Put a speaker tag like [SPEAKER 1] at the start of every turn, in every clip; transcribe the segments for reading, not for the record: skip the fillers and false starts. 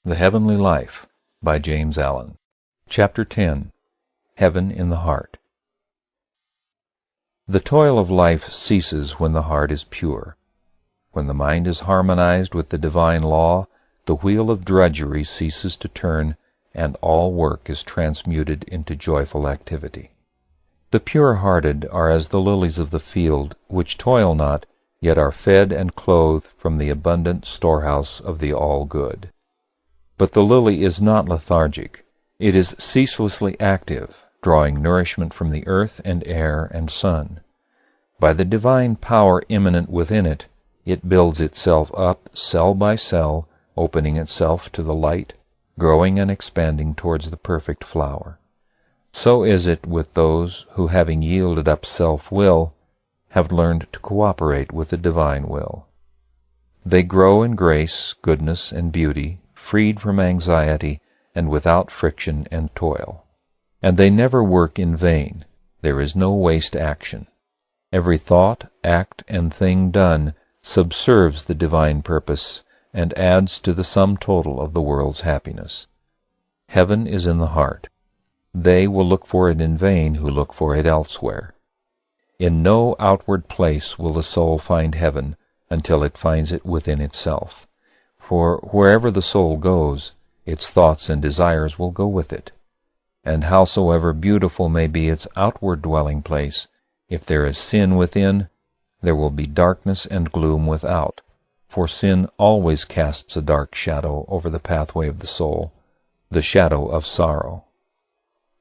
[SPEAKER 1] The Heavenly Life by James Allen. Chapter 10. Heaven in the Heart. The toil of life ceases when the heart is pure. When the mind is harmonized with the divine law, the wheel of drudgery ceases to turn, and all work is transmuted into joyful activity. The pure-hearted are as the lilies of the field, which toil not, yet are fed and clothed from the abundant storehouse of the all-good. But the lily is not lethargic. It is ceaselessly active, drawing nourishment from the earth and air and sun. By the divine power immanent within it, it builds itself up cell by cell, opening itself to the light, growing and expanding towards the perfect flower. So is it with those who, having yielded up self-will, have learned to cooperate with the divine will. They grow in grace, goodness, and beauty, freed from anxiety, and without friction and toil. And they never work in vain. There is no waste action. Every thought, act, and thing done subserves the divine purpose and adds to the sum total of the world's happiness. Heaven is in the heart. They will look for it in vain who look for it elsewhere. In no outward place will the soul find heaven until it finds it within itself. For wherever the soul goes, its thoughts and desires will go with it. And howsoever beautiful may be its outward dwelling place, if there is sin within, there will be darkness and gloom without, for sin always casts a dark shadow over the pathway of the soul, the shadow of sorrow.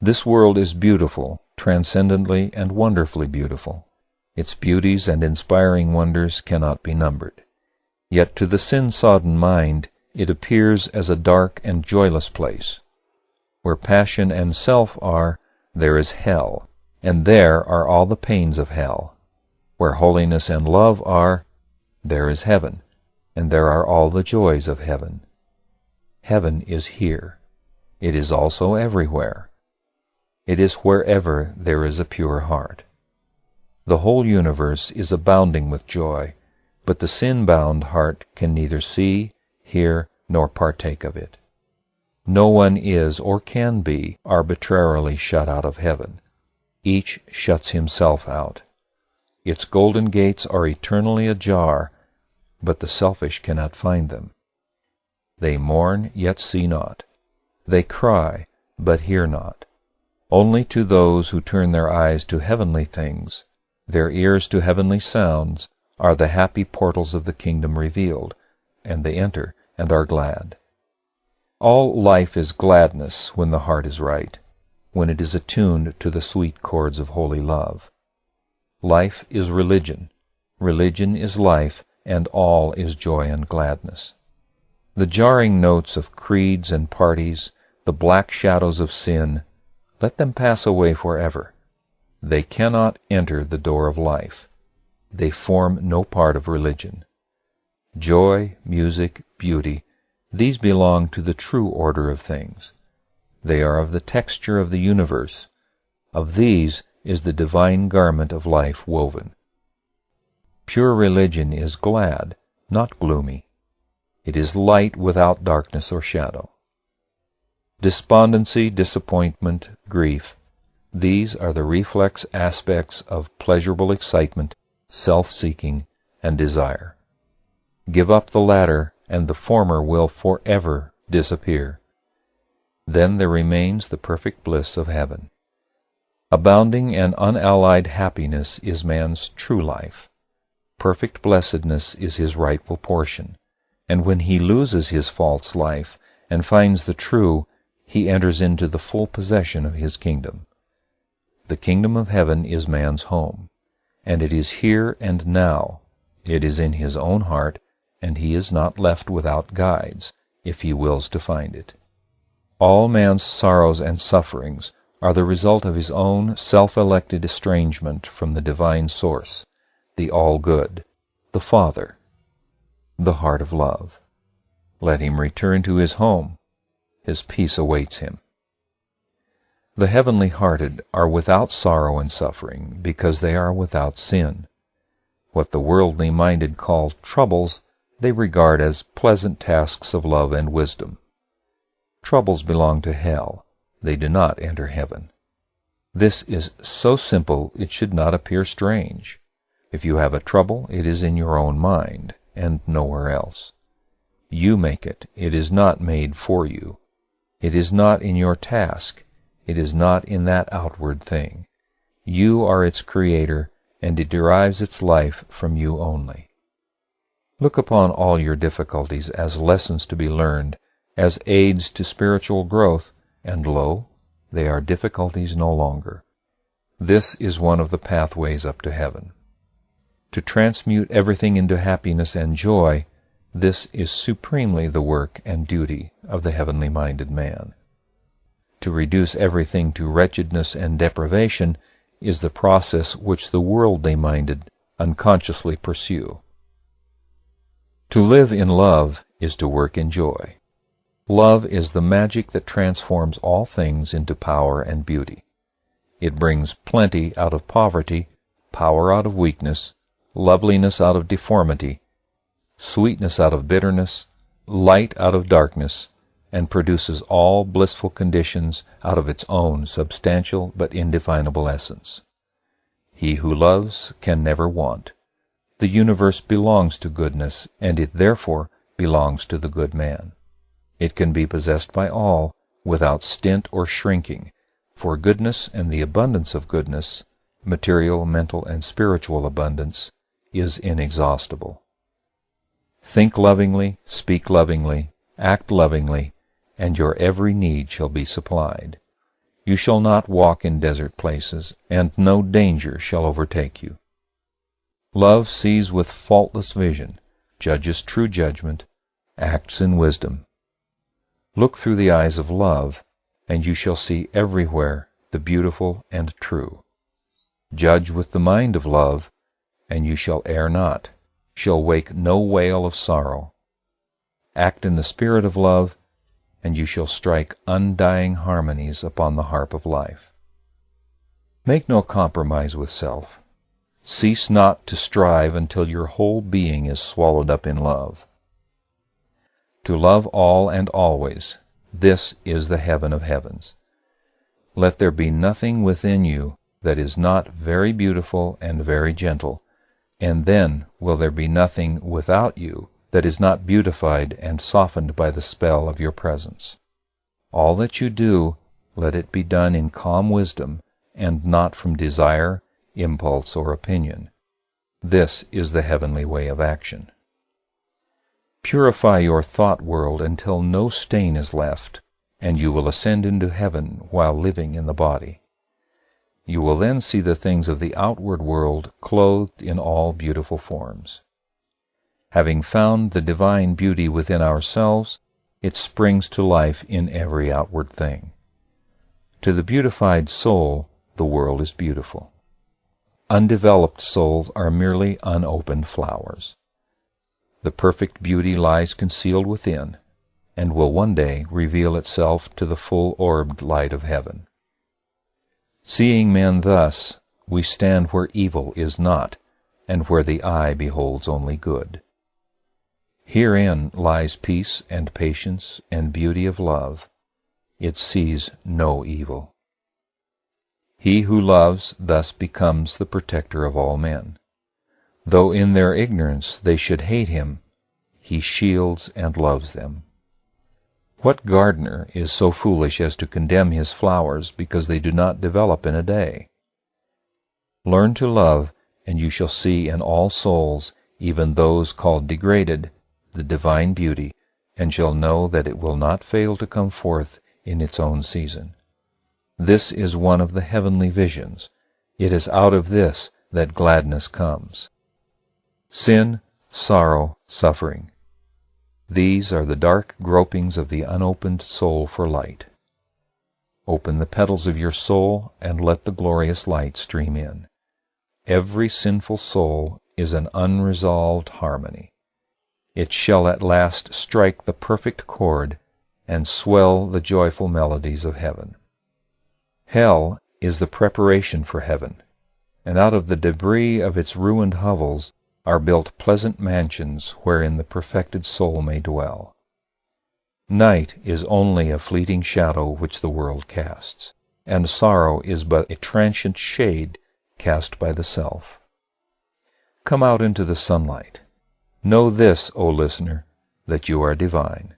[SPEAKER 1] This world is beautiful, transcendently and wonderfully beautiful. Its beauties and inspiring wonders cannot be numbered. Yet to the sin-sodden mind it appears as a dark and joyless place. Where passion and self are, there is hell, and there are all the pains of hell. Where holiness and love are, there is heaven, and there are all the joys of heaven. Heaven is here. It is also everywhere. It is wherever there is a pure heart. The whole universe is abounding with joy, but the sin-bound heart can neither see, hear, nor partake of it. No one is or can be arbitrarily shut out of heaven. Each shuts himself out. Its golden gates are eternally ajar, but the selfish cannot find them. They mourn, yet see not. They cry, but hear not. Only to those who turn their eyes to heavenly things, their ears to heavenly sounds, are the happy portals of the kingdom revealed, and they enter and are glad. All life is gladness when the heart is right, when it is attuned to the sweet chords of holy love. Life is religion. Religion is life, and all is joy and gladness. The jarring notes of creeds and parties, the black shadows of sin, let them pass away forever. They cannot enter the door of life. They form no part of religion. Joy, music, beauty, these belong to the true order of things. They are of the texture of the universe. Of these is the divine garment of life woven. Pure religion is glad, not gloomy. It is light without darkness or shadow. Despondency, disappointment, grief, these are the reflex aspects of pleasurable excitement, self-seeking, and desire. Give up the latter, and the former will forever disappear. Then there remains the perfect bliss of heaven. Abounding and unallied happiness is man's true life. Perfect blessedness is his rightful portion, and when he loses his false life and finds the true, he enters into the full possession of his kingdom. The kingdom of heaven is man's home, and it is here and now. It is in his own heart, and he is not left without guides, if he wills to find it. All man's sorrows and sufferings are the result of his own self-elected estrangement from the divine source, the all-good, the Father, the heart of love. Let him return to his home. His peace awaits him. The heavenly-hearted are without sorrow and suffering, because they are without sin. What the worldly-minded call troubles, they regard as pleasant tasks of love and wisdom. Troubles belong to hell. They do not enter heaven. This is so simple it should not appear strange. If you have a trouble, it is in your own mind, and nowhere else. You make it. It is not made for you. It is not in your task. It is not in that outward thing. You are its creator, and it derives its life from you only. Look upon all your difficulties as lessons to be learned, as aids to spiritual growth, and lo, they are difficulties no longer. This is one of the pathways up to heaven. To transmute everything into happiness and joy, this is supremely the work and duty of the heavenly-minded man. To reduce everything to wretchedness and deprivation is the process which the worldly-minded unconsciously pursue. To live in love is to work in joy. Love is the magic that transforms all things into power and beauty. It brings plenty out of poverty, power out of weakness, loveliness out of deformity, sweetness out of bitterness, light out of darkness, and produces all blissful conditions out of its own substantial but indefinable essence. He who loves can never want. The universe belongs to goodness, and it therefore belongs to the good man. It can be possessed by all, without stint or shrinking, for goodness and the abundance of goodness, material, mental, and spiritual abundance, is inexhaustible. Think lovingly, speak lovingly, act lovingly, and your every need shall be supplied. You shall not walk in desert places, and no danger shall overtake you. Love sees with faultless vision, judges true judgment, acts in wisdom. Look through the eyes of love, and you shall see everywhere the beautiful and true. Judge with the mind of love, and you shall err not, shall wake no wail of sorrow. Act in the spirit of love, and you shall strike undying harmonies upon the harp of life. Make no compromise with self. Cease not to strive until your whole being is swallowed up in love. To love all and always, this is the heaven of heavens. Let there be nothing within you that is not very beautiful and very gentle, and then will there be nothing without you that is not beautified and softened by the spell of your presence. All that you do, let it be done in calm wisdom, and not from desire, impulse, or opinion. This is the heavenly way of action. Purify your thought world until no stain is left, and you will ascend into heaven while living in the body. You will then see the things of the outward world clothed in all beautiful forms. Having found the divine beauty within ourselves, it springs to life in every outward thing. To the beautified soul, the world is beautiful. Undeveloped souls are merely unopened flowers. The perfect beauty lies concealed within, and will one day reveal itself to the full-orbed light of heaven. Seeing men thus, we stand where evil is not, and where the eye beholds only good. Herein lies peace and patience and beauty of love. It sees no evil. He who loves thus becomes the protector of all men. Though in their ignorance they should hate him, he shields and loves them. What gardener is so foolish as to condemn his flowers because they do not develop in a day? Learn to love, and you shall see in all souls, even those called degraded, the divine beauty, and shall know that it will not fail to come forth in its own season. This is one of the heavenly visions. It is out of this that gladness comes. Sin, sorrow, suffering. These are the dark gropings of the unopened soul for light. Open the petals of your soul and let the glorious light stream in. Every sinful soul is an unresolved harmony. It shall at last strike the perfect chord and swell the joyful melodies of heaven. Hell is the preparation for heaven, and out of the debris of its ruined hovels are built pleasant mansions wherein the perfected soul may dwell. Night is only a fleeting shadow which the world casts, and sorrow is but a transient shade cast by the self. Come out into the sunlight. Know this, O listener, that you are divine.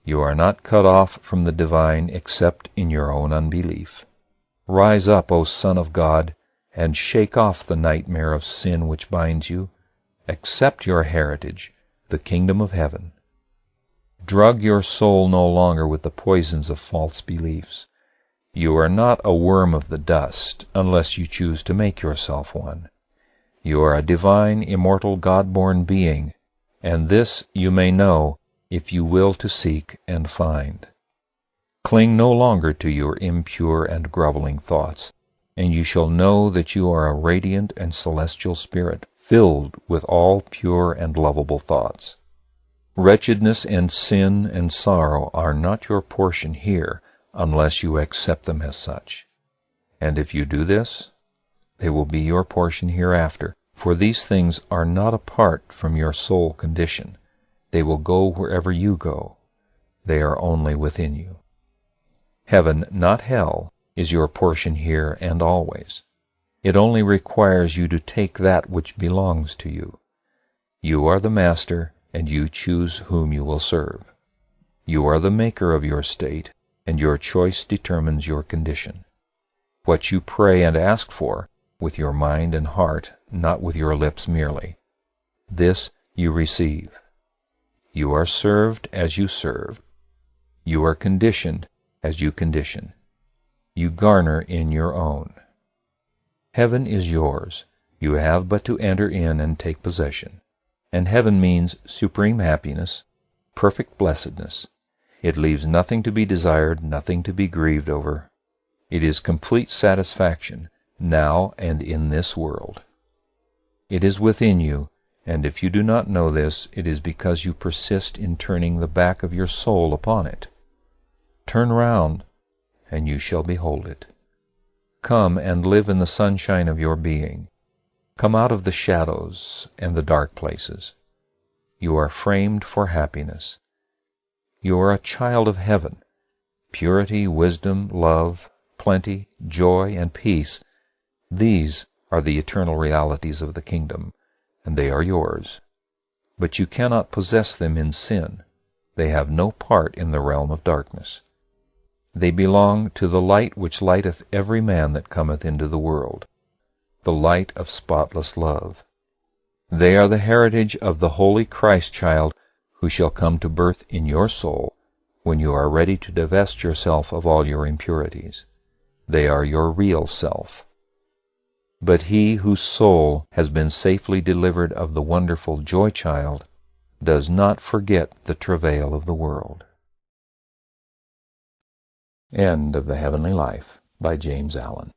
[SPEAKER 1] You are not cut off from the divine except in your own unbelief. Rise up, O Son of God, and shake off the nightmare of sin which binds you. Accept your heritage, the kingdom of heaven. Drug your soul no longer with the poisons of false beliefs. You are not a worm of the dust, unless you choose to make yourself one. You are a divine, immortal, God-born being, and this you may know if you will to seek and find. Cling no longer to your impure and groveling thoughts, and you shall know that you are a radiant and celestial spirit, filled with all pure and lovable thoughts. Wretchedness and sin and sorrow are not your portion here, unless you accept them as such. And if you do this, they will be your portion hereafter, for these things are not apart from your soul condition. They will go wherever you go. They are only within you. Heaven, not hell, is your portion here and always. It only requires you to take that which belongs to you. You are the master, and you choose whom you will serve. You are the maker of your state, and your choice determines your condition. What you pray and ask for, with your mind and heart, not with your lips merely, this you receive. You are served as you serve. You are conditioned as you condition. You garner in your own. Heaven is yours. You have but to enter in and take possession. And heaven means supreme happiness, perfect blessedness. It leaves nothing to be desired, nothing to be grieved over. It is complete satisfaction, now and in this world. It is within you, and if you do not know this, it is because you persist in turning the back of your soul upon it. Turn round, and you shall behold it. Come and live in the sunshine of your being. Come out of the shadows and the dark places. You are framed for happiness. You are a child of heaven. Purity, wisdom, love, plenty, joy, and peace, these are the eternal realities of the kingdom, and they are yours. But you cannot possess them in sin. They have no part in the realm of darkness. They belong to the light which lighteth every man that cometh into the world, the light of spotless love. They are the heritage of the holy Christ child who shall come to birth in your soul when you are ready to divest yourself of all your impurities. They are your real self. But he whose soul has been safely delivered of the wonderful joy child does not forget the travail of the world. End of The Heavenly Life by James Allen.